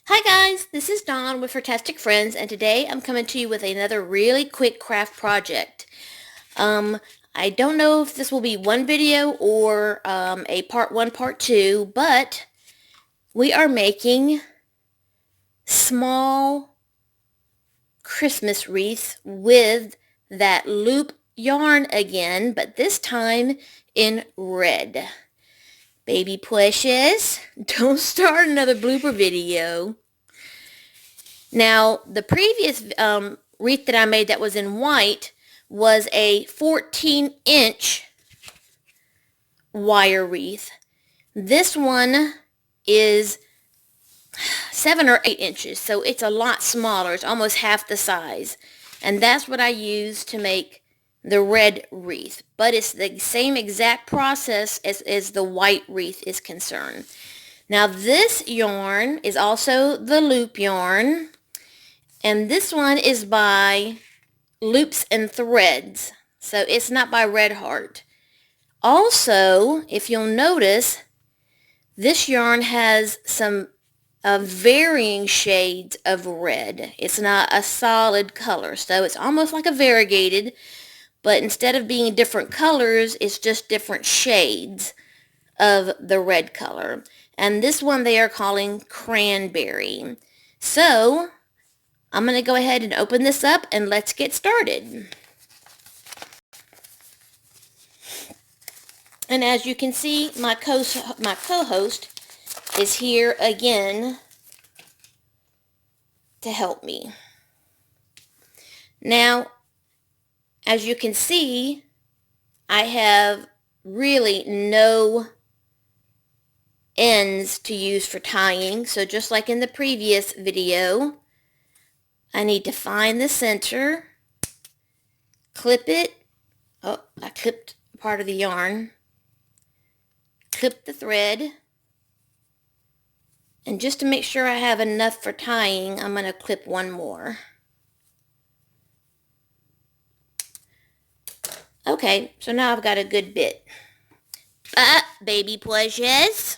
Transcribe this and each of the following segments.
Hi guys, this is Dawn with Fantastic Friends, and today I'm coming to you with another really quick craft project. Um, I don't know if this will be one video or a part one, part two, but we are making small Christmas wreaths with that loop yarn again, but this time in red. Baby pushes, don't start another blooper video. Now, the previous wreath that I made that was in white was a 14-inch wire wreath. This one is 7 or 8 inches, so it's a lot smaller. It's almost half the size. And that's what I used to make the red wreath. But it's the same exact process as the white wreath is concerned. Now, this yarn is also the loop yarn. And this one is by Loops and Threads. So it's not by Red Heart. Also, if you'll notice, this yarn has some varying shades of red. It's not a solid color. So it's almost like a variegated, but instead of being different colors, it's just different shades of the red color. And this one they are calling cranberry. So I'm going to go ahead and open this up and let's get started. And as you can see, my co-host is here again to help me. Now, as you can see, I have really no ends to use for tying. So just like in the previous video, I need to find the center, clip it. Oh, I clipped part of the yarn. Clip the thread. And just to make sure I have enough for tying, I'm going to clip one more. Okay, so now I've got a good bit. Baby pushes.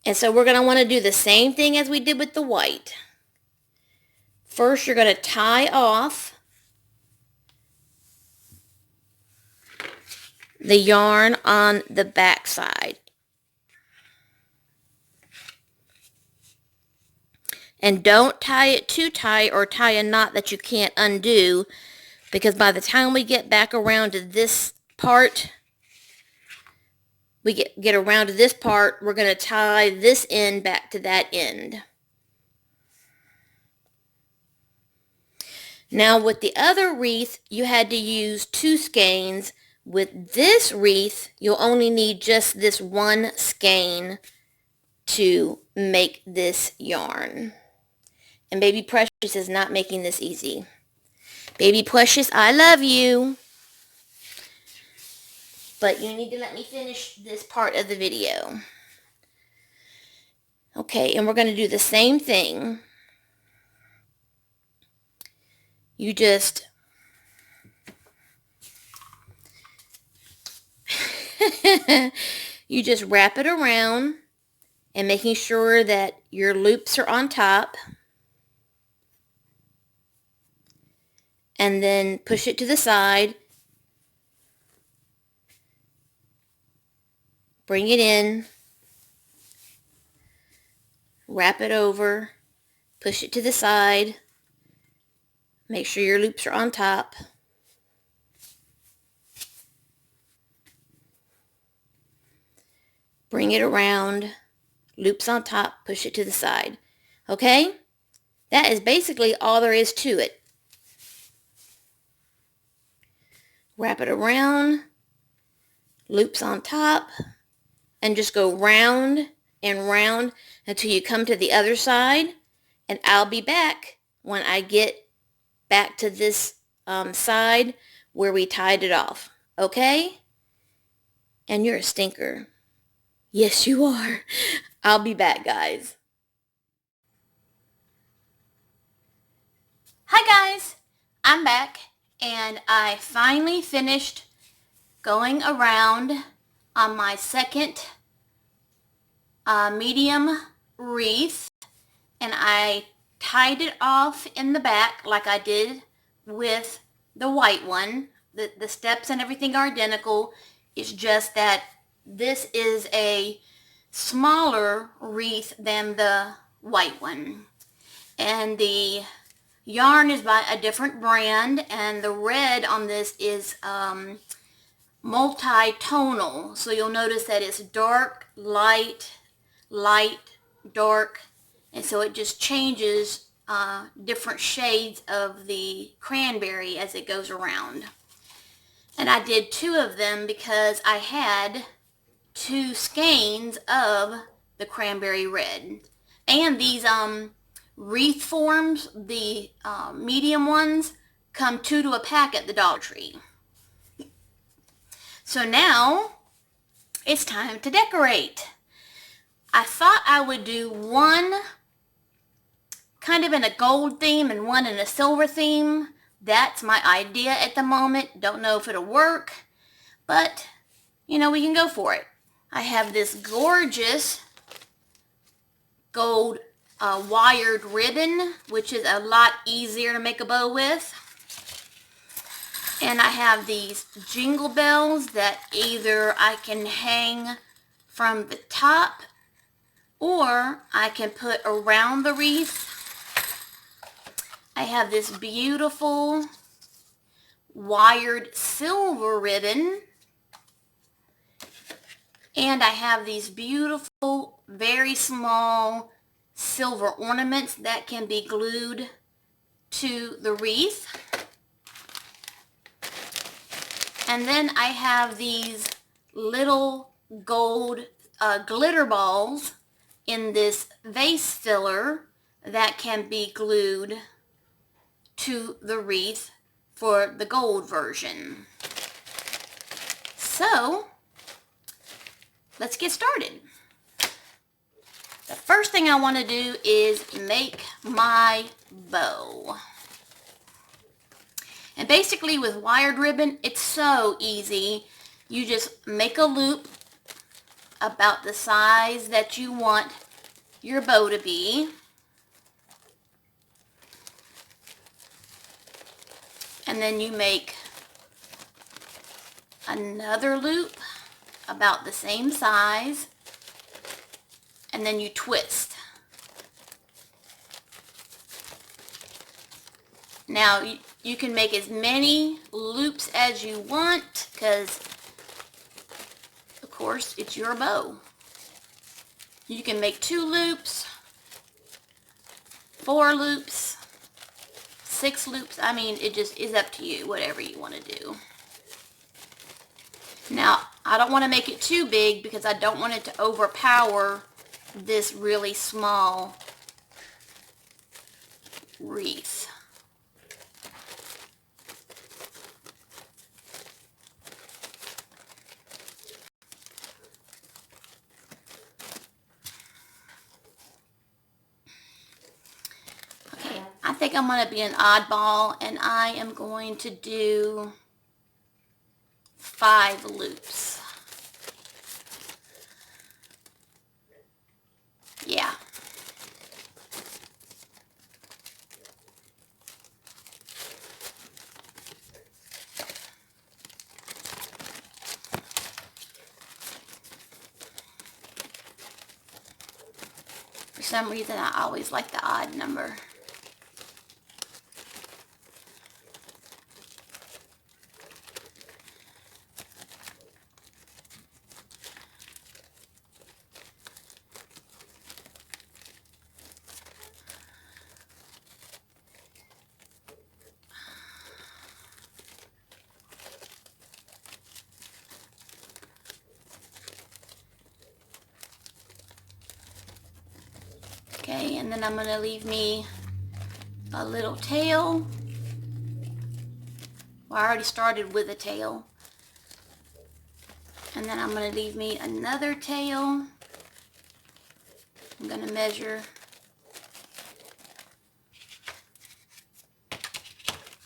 And so we're going to want to do the same thing as we did with the white. First, you're going to tie off the yarn on the back side. And don't tie it too tight or tie a knot that you can't undo, because by the time we get back around to this part, we get around to this part, we're going to tie this end back to that end. Now with the other wreath, you had to use 2 skeins. With this wreath, you'll only need just this one skein to make this yarn. And Baby Precious is not making this easy. Baby Precious, I love you. But you need to let me finish this part of the video. Okay, and we're going to do the same thing. You just you just wrap it around and making sure that your loops are on top. And then push it to the side. Bring it in. Wrap it over. Push it to the side. Make sure your loops are on top. Bring it around. Loops on top. Push it to the side. Okay? That is basically all there is to it. Wrap it around. Loops on top. And just go round and round until you come to the other side. And I'll be back when I get back to this side where we tied it off. Okay? And you're a stinker. Yes, you are. I'll be back, guys. Hi, guys. I'm back, and I finally finished going around on my second medium wreath, and I tied it off in the back like I did with the white one. The steps and everything are identical. It's just that this is a smaller wreath than the white one. And the yarn is by a different brand, and the red on this is multi-tonal. So you'll notice that it's dark, light, light, dark, and so it just changes different shades of the cranberry as it goes around. And I did 2 of them because I had 2 skeins of the cranberry red. And these wreath forms, the medium ones, come 2 to a pack at the Dollar Tree. So now it's time to decorate. I thought I would do one kind of in a gold theme and one in a silver theme. That's my idea at the moment. Don't know if it'll work, but you know, we can go for it. I have this gorgeous gold wired ribbon, which is a lot easier to make a bow with. And I have these jingle bells that either I can hang from the top or I can put around the wreath. I have this beautiful wired silver ribbon. And I have these beautiful, very small silver ornaments that can be glued to the wreath. And then I have these little gold glitter balls in this vase filler that can be glued to the wreath for the gold version. So, let's get started. The first thing I want to do is make my bow. And basically with wired ribbon, it's so easy. You just make a loop about the size that you want your bow to be. And then you make another loop about the same size, and then you twist. Now you can make as many loops as you want because of course it's your bow. You can make 2 loops, 4 loops, 6 loops. I mean, it just is up to you, whatever you want to do. Now, I don't want to make it too big because I don't want it to overpower this really small wreath. Okay, I think I'm going to be an oddball, and I am going to do 5 loops. Yeah. For some reason, I always like the odd number. Okay, and then I'm going to leave me a little tail. Well, I already started with a tail. And then I'm going to leave me another tail. I'm going to measure.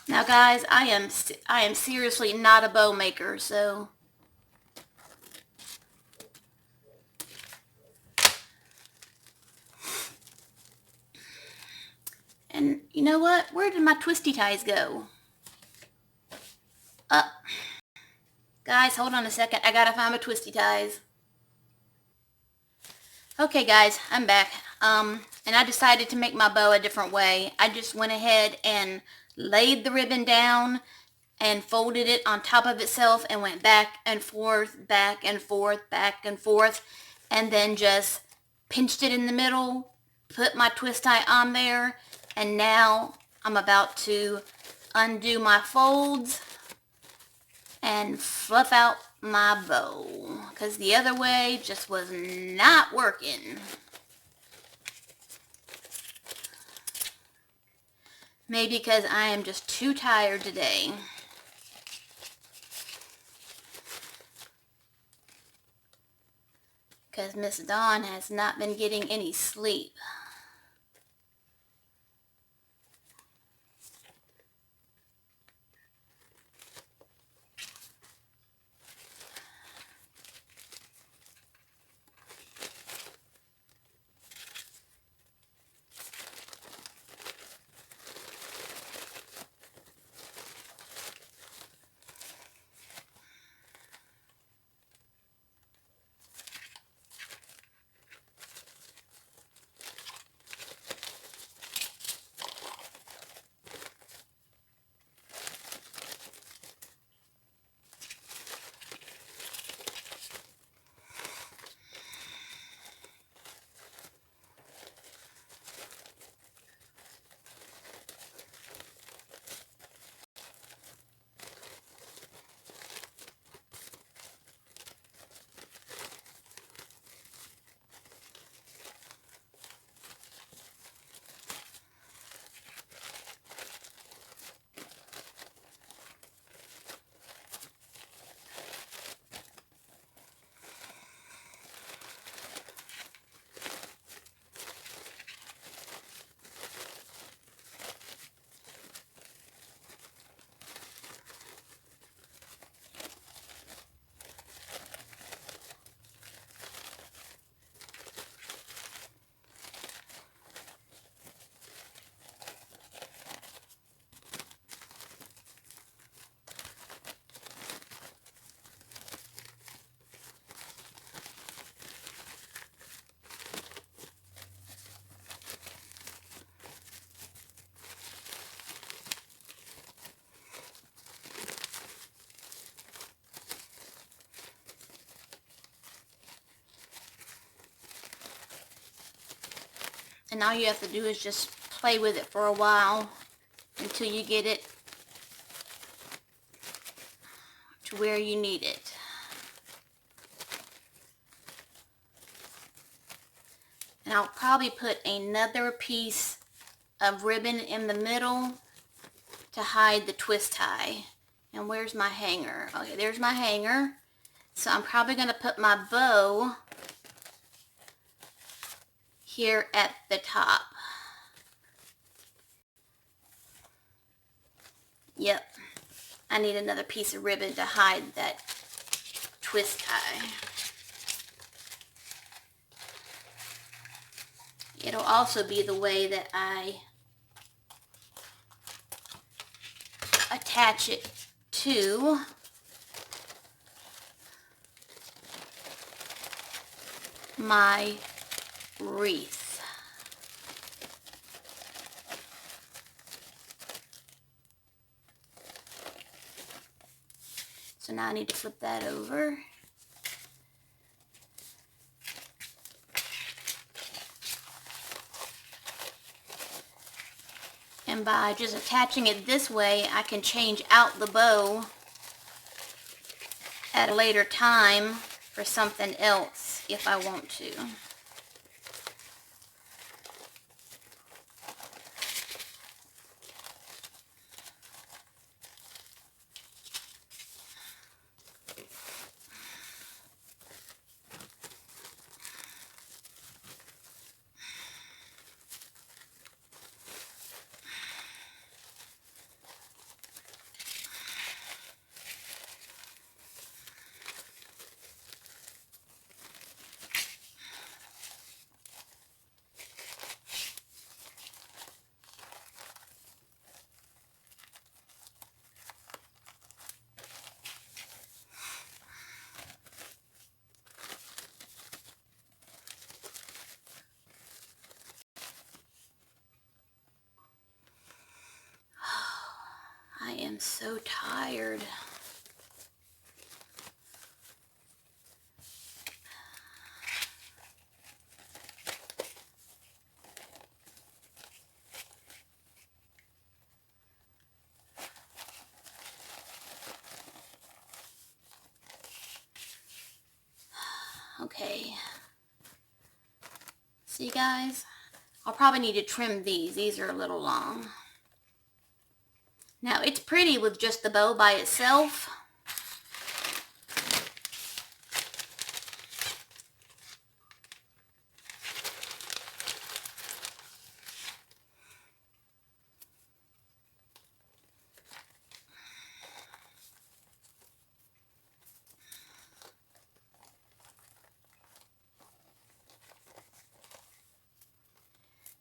Now guys, I am seriously not a bow maker, so And you know what? Where did my twisty ties go? Guys, hold on a second. I gotta find my twisty ties. Okay guys, I'm back. And I decided to make my bow a different way. I just went ahead and laid the ribbon down and folded it on top of itself and went back and forth, back and forth, back and forth, and then just pinched it in the middle, put my twist tie on there, and now I'm about to undo my folds and fluff out my bow, because the other way just was not working. Maybe because I am just too tired today. Because Miss Dawn has not been getting any sleep. And all you have to do is just play with it for a while until you get it to where you need it. And I'll probably put another piece of ribbon in the middle to hide the twist tie. And where's my hanger? Okay, there's my hanger. So I'm probably going to put my bow here at the top. Yep, I need another piece of ribbon to hide that twist tie. It'll also be the way that I attach it to my wreath. So now I need to flip that over. And by just attaching it this way, I can change out the bow at a later time for something else if I want to. I'm so tired. Okay. See, guys? I'll probably need to trim these. These are a little long. Now, it's pretty with just the bow by itself.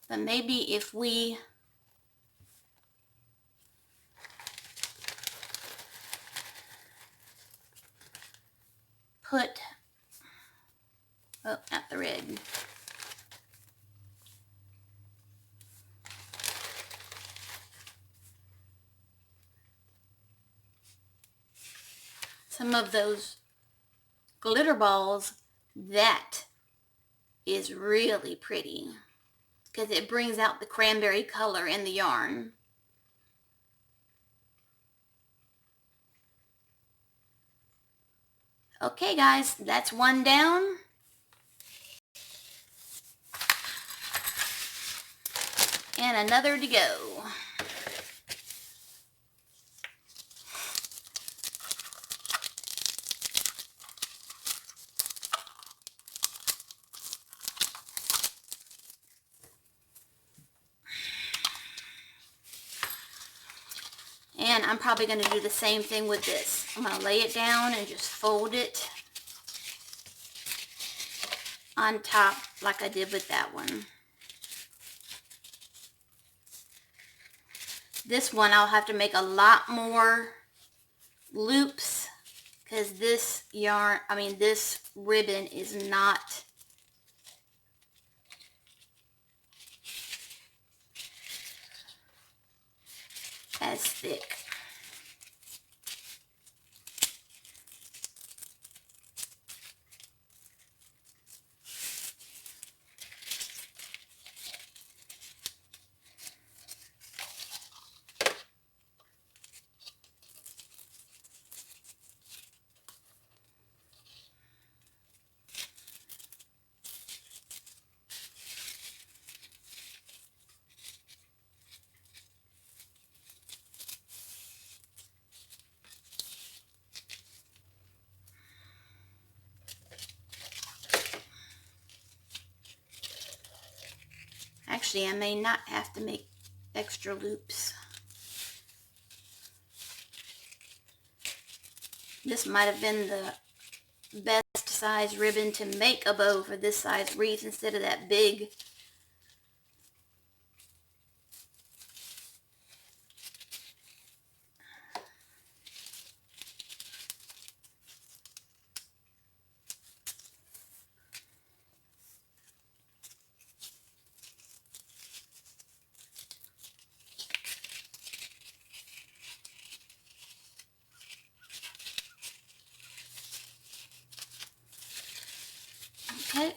But maybe if we put, oh, not the red. Some of those glitter balls, that is really pretty because it brings out the cranberry color in the yarn. Okay, guys, that's one down. And another to go. And I'm probably going to do the same thing with this. I'm going to lay it down and just fold it on top like I did with that one. This one I'll have to make a lot more loops because this yarn, this ribbon is not as thick. Actually, I may not have to make extra loops. This might have been the best size ribbon to make a bow for this size wreath instead of that big. Okay.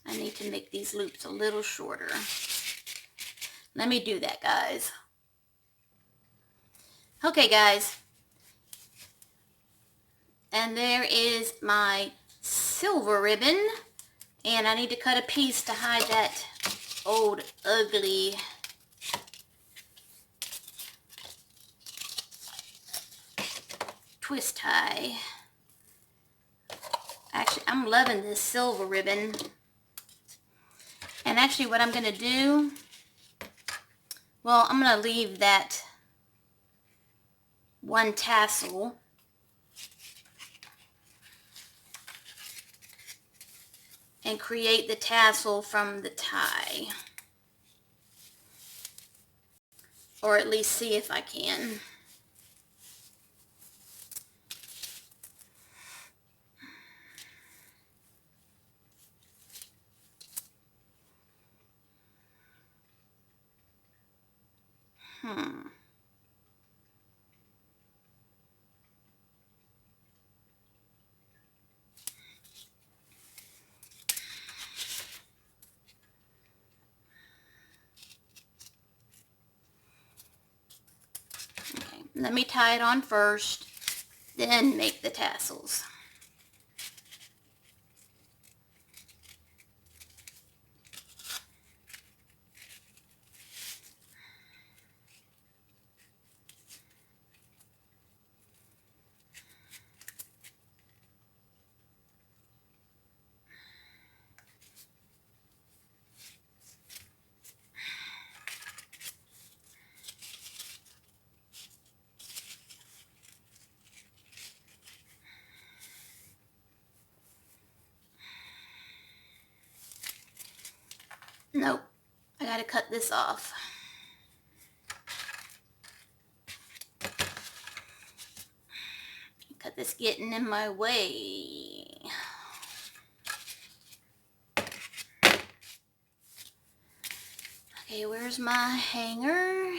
I need to make these loops a little shorter. Let me do that, guys. Okay, guys. And there is my silver ribbon. And I need to cut a piece to hide that old, ugly twist tie. Actually, I'm loving this silver ribbon. And actually what I'm going to do, well, I'm going to leave that one tassel. And create the tassel from the tie. or at least see if I can. Okay, let me tie it on first, then make the tassels. Nope, I gotta cut this off. Cut this getting in my way. Okay, where's my hanger?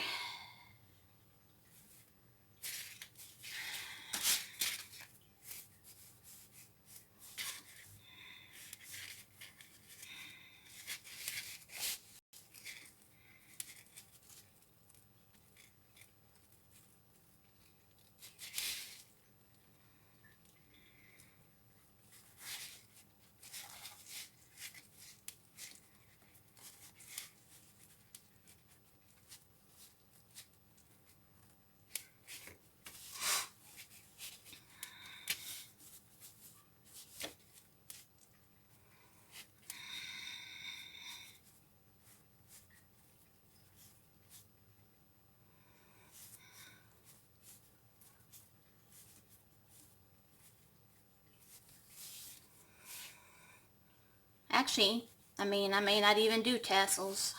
Actually, I may not even do tassels.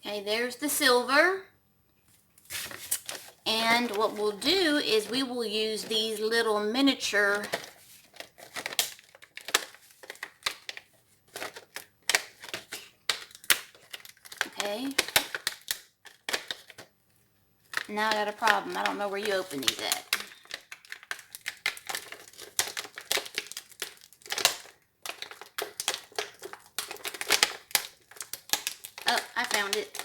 Okay, there's the silver. And what we'll do is we will use these little miniature okay. Now I got a problem. I don't know where you open these at. Oh, I found it.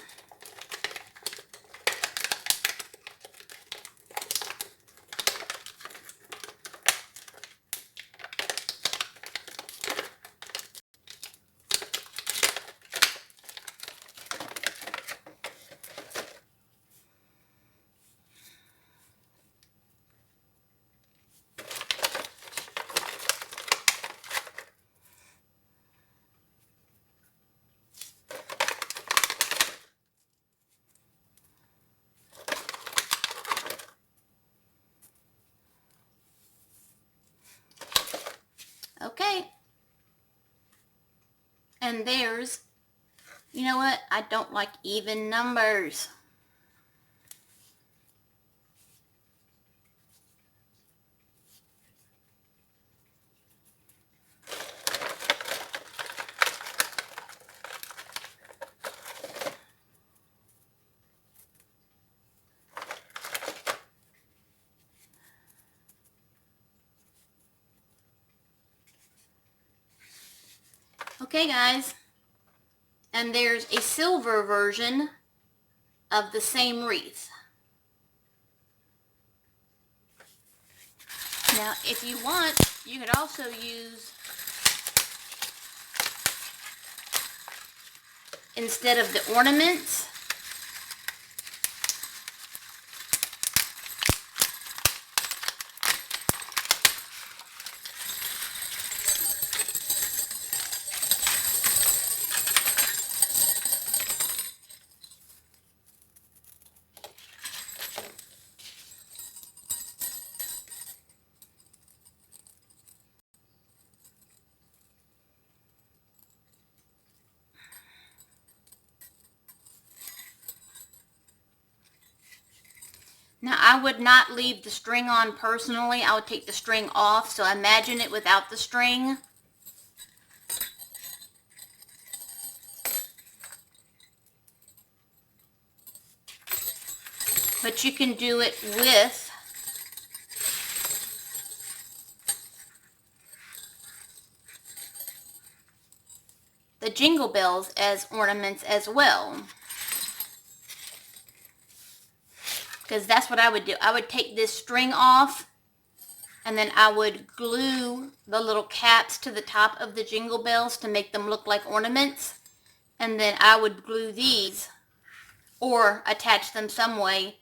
Okay. And there's, you know what? I don't like even numbers. Okay, guys. And there's a silver version of the same wreath. Now, if you want, you could also use, instead of the ornaments, Now, I would not leave the string on personally. I would take the string off, so imagine it without the string. But you can do it with the jingle bells as ornaments as well. Because that's what I would do. I would take this string off, and then I would glue the little caps to the top of the jingle bells to make them look like ornaments. And then I would glue these or attach them some way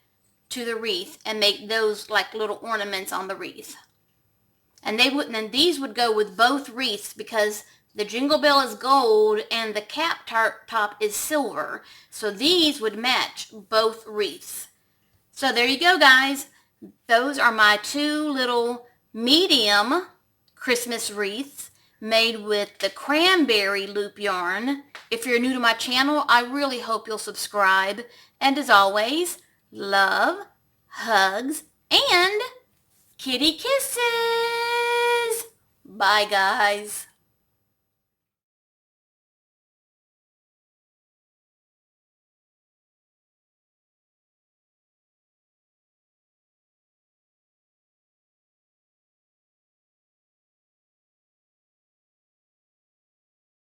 to the wreath and make those like little ornaments on the wreath. And these would go with both wreaths because the jingle bell is gold and the cap top is silver. So these would match both wreaths. So there you go, guys. Those are my two little medium Christmas wreaths made with the cranberry loop yarn. If you're new to my channel, I really hope you'll subscribe. And as always, love, hugs, and kitty kisses. Bye, guys.